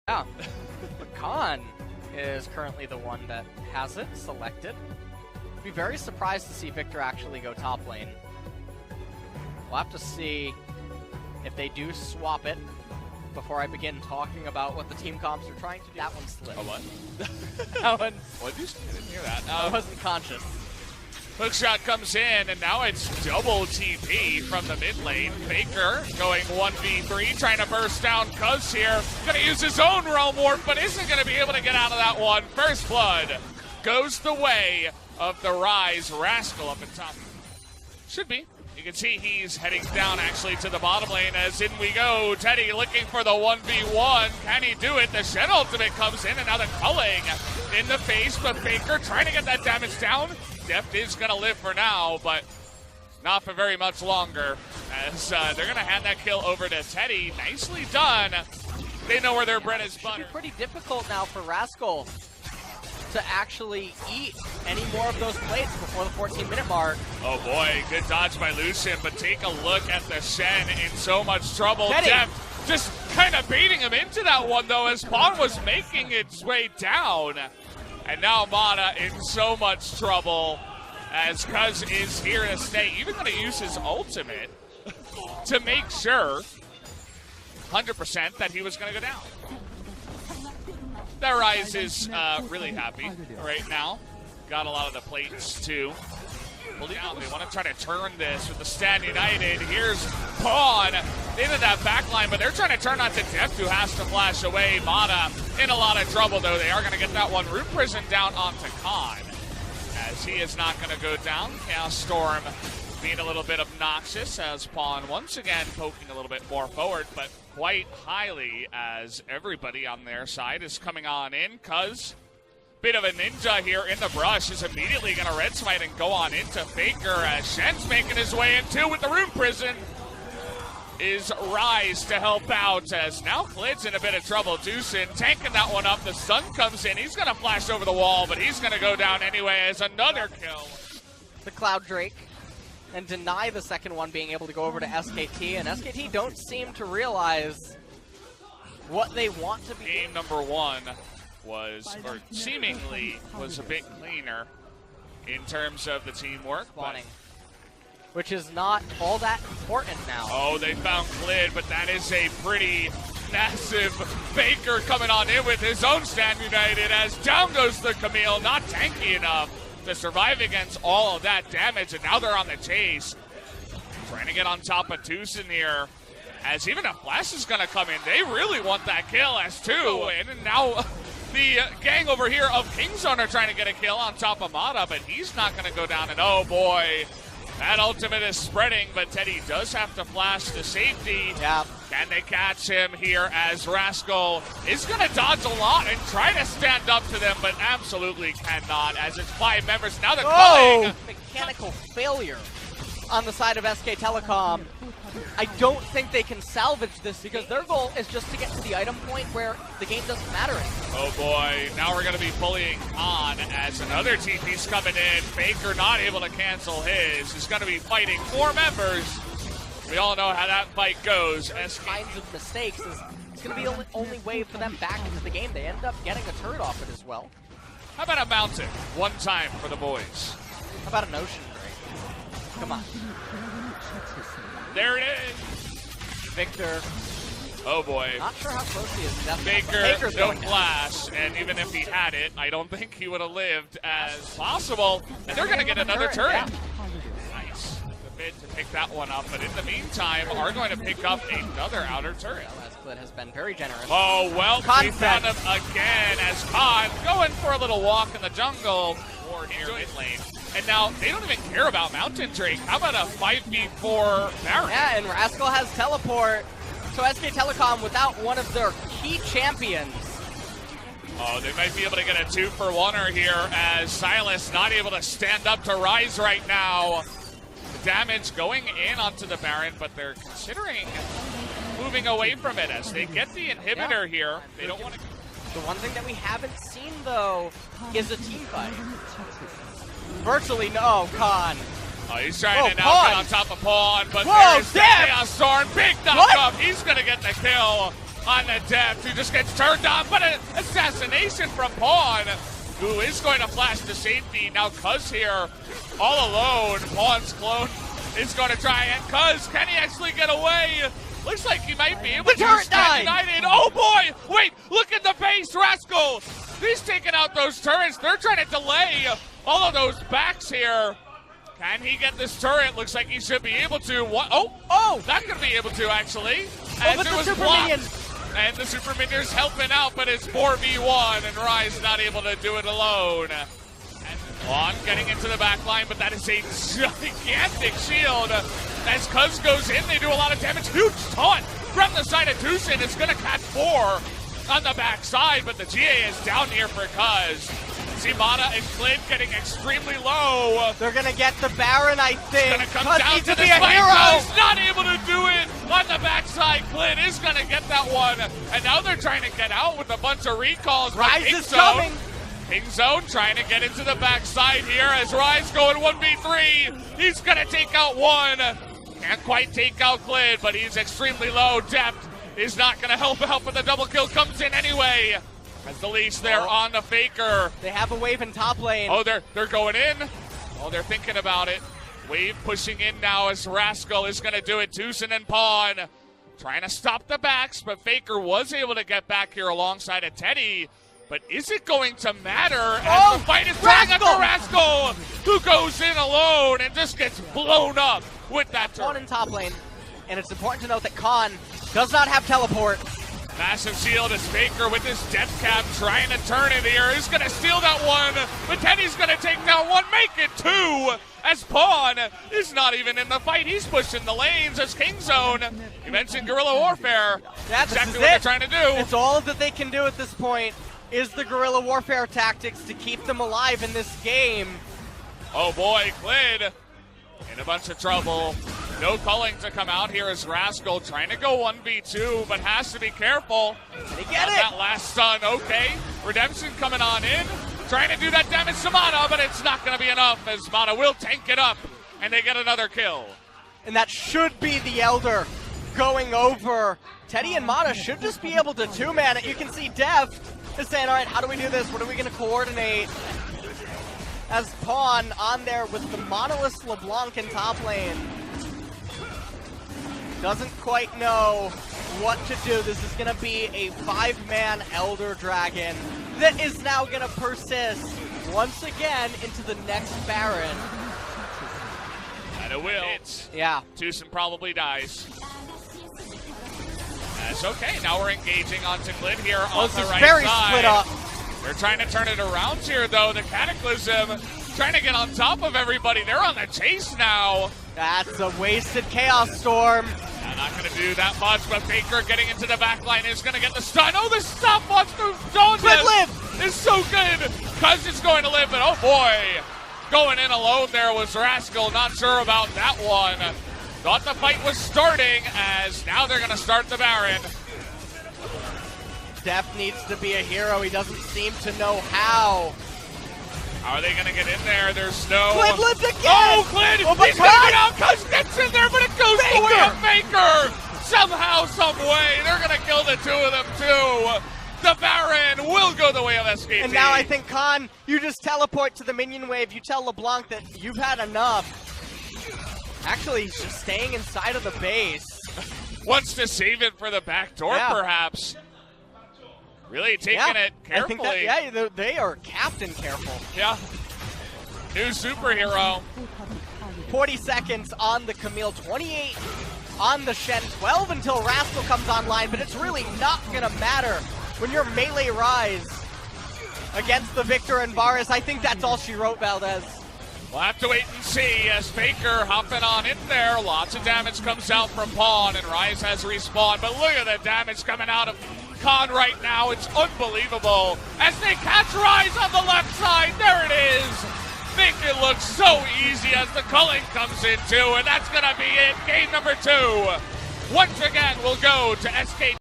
Yeah, but Khan is currently the one that has it selected. Be very surprised to see Victor actually go top lane. We'll have to see if they do swap it before I begin talking about what the team comps are trying to do. That one slipped. Oh, what? That one. What did you say? I didn't hear that. I wasn't conscious. Hookshot comes in, and now it's double TP from the mid lane. Faker going 1v3, trying to burst down Cuz here. Gonna use his own Realm Warp, but isn't gonna be able to get out of that one. First blood goes the way of the Rise. Rascal up in top. Should be. You can see he's heading down actually to the bottom lane as in we go. Teddy looking for the 1v1. Can he do it? The Shen ultimate comes in, and now the culling in the face, but Faker trying to get that damage down. Deft is going to live for now, but not for very much longer as they're going to hand that kill over to Teddy. Nicely done. They know where their bread is buttered. It's pretty difficult now for Rascal to actually eat any more of those plates before the 14-minute mark. Oh boy, good dodge by Lucian, but take a look at the Shen in so much trouble. Teddy. Deft just kind of baiting him into that one though as Pawn was making its way down. And now Mana in so much trouble as Cuz is here to stay. Even going to use his ultimate to make sure 100% that he was going to go down. That Rise is really happy right now. Got a lot of the plates too. Well, they want to try to turn this with the Stand United. Here's Pawn into that back line, but they're trying to turn onto Deft, who has to flash away. Mana in a lot of trouble, though. They are going to get that one. Root Prison down onto Khan, as he is not going to go down. Chaos Storm being a little bit obnoxious, as Pawn once again poking a little bit more forward, but quite highly as everybody on their side is coming on in. Cuz bit of a ninja here in the brush is immediately going to red smite and go on into Faker as Shen's making his way in too with the Room Prison. Is Rise to help out as now Klid's in a bit of trouble. Deucin tanking that one up. The sun comes in. He's going to flash over the wall, but he's going to go down anyway as another kill. The Cloud Drake and deny the second one being able to go over to SKT, and SKT don't seem to realize what they want to be. Game number one was, or seemingly was, a bit cleaner in terms of the teamwork. Spawning, which is not all that important now. Oh, they found Klid, but that is a pretty massive Faker coming on in with his own Stand United as down goes the Camille, not tanky enough to survive against all of that damage, and now they're on the chase. Trying to get on top of Deucin here, as even a flash is going to come in. They really want that kill as two, and now the gang over here of Kingzone are trying to get a kill on top of Mata, but he's not going to go down, and oh boy, that ultimate is spreading, but Teddy does have to flash to safety. Yeah. Can they catch him here as Rascal is going to dodge a lot and try to stand up to them, but absolutely cannot as it's 5 members. Now they're calling. Mechanical failure on the side of SK Telecom. I don't think they can salvage this because their goal is just to get to the item point where the game doesn't matter anymore. Oh boy, now we're going to be bullying on as another TP's coming in. Faker not able to cancel his. He's going to be fighting 4 members. We all know how that fight goes. Kinds of mistakes is it's going to be the only way for them back into the game. They end up getting a turret off it as well. How about a mountain? One time for the boys. How about an ocean break? Come on. There it is. Victor. Oh boy. Not sure how close he is. Faker, no flash, and even if he had it, I don't think he would have lived as possible. And they're going to get another turret. Yeah. Nice. The mid to pick that one up, but in the meantime, are going to pick up another outer turret. Well, as Klid has been very generous. Oh, well, we found him again as Khan going for a little walk in the jungle. Or near mid lane. And now they don't even care about Mountain Drake. How about a 5v4 Baron? Yeah, and Rascal has teleport. So SK Telecom without one of their key champions. Oh, they might be able to get a 2-for-1er here as Silas not able to stand up to Rise right now. The damage going in onto the Baron, but they're considering moving away from it as they get the inhibitor here. They don't want to. The one thing that we haven't seen, though, is a team fight. Virtually no, Khan. Oh, he's trying to now get on top of Pawn, but there's the Chaos Storm. Big knock up. He's going to get the kill. on the depth, who just gets turned on, but an assassination from Pawn, who is going to flash to safety. Now Cuz here, all alone. Pawn's clone is going to try, and Cuz, can he actually get away? Looks like he might be able to. turret died! United. Oh boy! Wait, look at the base, Rascal! He's taking out those turrets. They're trying to delay all of those backs here. Can he get this turret? Looks like he should be able to. What? Oh, that could be able to actually. As but it the was super blocked. minion. And the super minion's helping out, but it's 4v1, and Rise not able to do it alone. And Pawn getting into the back line, but that is a gigantic shield. As Cuz goes in, they do a lot of damage. Huge taunt from the side of Tucson. It's going to catch 4 on the backside, but the GA is down here for Cuz. Zimata and Clint getting extremely low. They're gonna get the Baron, I think. Gonna come Cuz down needs to to the be a spike. hero. He's not able to do it on the backside. Clint is gonna get that one, and now they're trying to get out with a bunch of recalls. Rise is coming. King Zone trying to get into the backside here as Rise going 1v3. He's gonna take out one. Can't quite take out Clint, but he's extremely low. Depth is not gonna help out, but the double kill comes in anyway. As the leash there on the Faker. They have a wave in top lane. Oh, they're going in. Oh, they're thinking about it. Wave pushing in now as Rascal is going to do it. Tucson and Pawn trying to stop the backs, but Faker was able to get back here alongside of Teddy. But is it going to matter as the fight is turning up to Rascal, who goes in alone and just gets blown up with that turn. One in top lane. And it's important to note that Khan does not have teleport. Massive shield is Faker with his death cap trying to turn it here. He's going to steal that one, but Teddy's going to take that one, make it 2, as Pawn is not even in the fight. He's pushing the lanes as King Zone. You mentioned guerrilla warfare. That's exactly what they're trying to do. It's all that they can do at this point is the guerrilla warfare tactics to keep them alive in this game. Oh boy, Clid in a bunch of trouble. No calling to come out here as Rascal trying to go 1v2, but has to be careful. They get it! That last stun, okay. Redemption coming on in, trying to do that damage to Mana, but it's not going to be enough as Mana will tank it up, and they get another kill. And that should be the Elder going over. Teddy and Mana should just be able to two-man it. You can see Deft is saying, all right, how do we do this? What are we going to coordinate? As Pawn on there with the Monolith LeBlanc in top lane. Doesn't quite know what to do. This is going to be a 5-man Elder Dragon that is now going to persist once again into the next Baron. And it will. Yeah. Tucson probably dies. That's okay. Now we're engaging onto Clid here on the right very side. split up. They're trying to turn it around here, though. The Cataclysm trying to get on top of everybody. They're on the chase now. That's a wasted Chaos Storm. Not going to do that much, but Faker getting into the back line is going to get the stun. Oh, the stopwatch through Jones is so good. Cuz is going to live, but oh boy. Going in alone there was Rascal. Not sure about that one. Thought the fight was starting as now they're going to start the Baron. Def needs to be a hero. He doesn't seem to know how. How are they going to get in there? There's no... Clid lived again! Oh, Clid! Oh my He's going to God! get out! Cuz gets in there, but it goes the way of Faker! Somehow, some way, they're going to kill the two of them, too. The Baron will go the way of SKT. And now I think, Khan, you just teleport to the minion wave. You tell LeBlanc that you've had enough. Actually, he's just staying inside of the base. Wants to save it for the back door, perhaps. Really taking it carefully. I think that, they are captain careful. Yeah. New superhero. 40 seconds on the Camille, 28 on the Shen, 12 until Rascal comes online, but it's really not going to matter when you're melee Rise against the Victor and Varus. I think that's all she wrote, Valdez. We'll have to wait and see as Faker hopping on in there. Lots of damage comes out from Pawn, and Rise has respawned, but look at the damage coming out of Khan right now. It's unbelievable as they catch Rise on the left side. There it is. Make it look so easy as the culling comes in too, and that's going to be it. Game number 2. Once again, we'll go to SKT.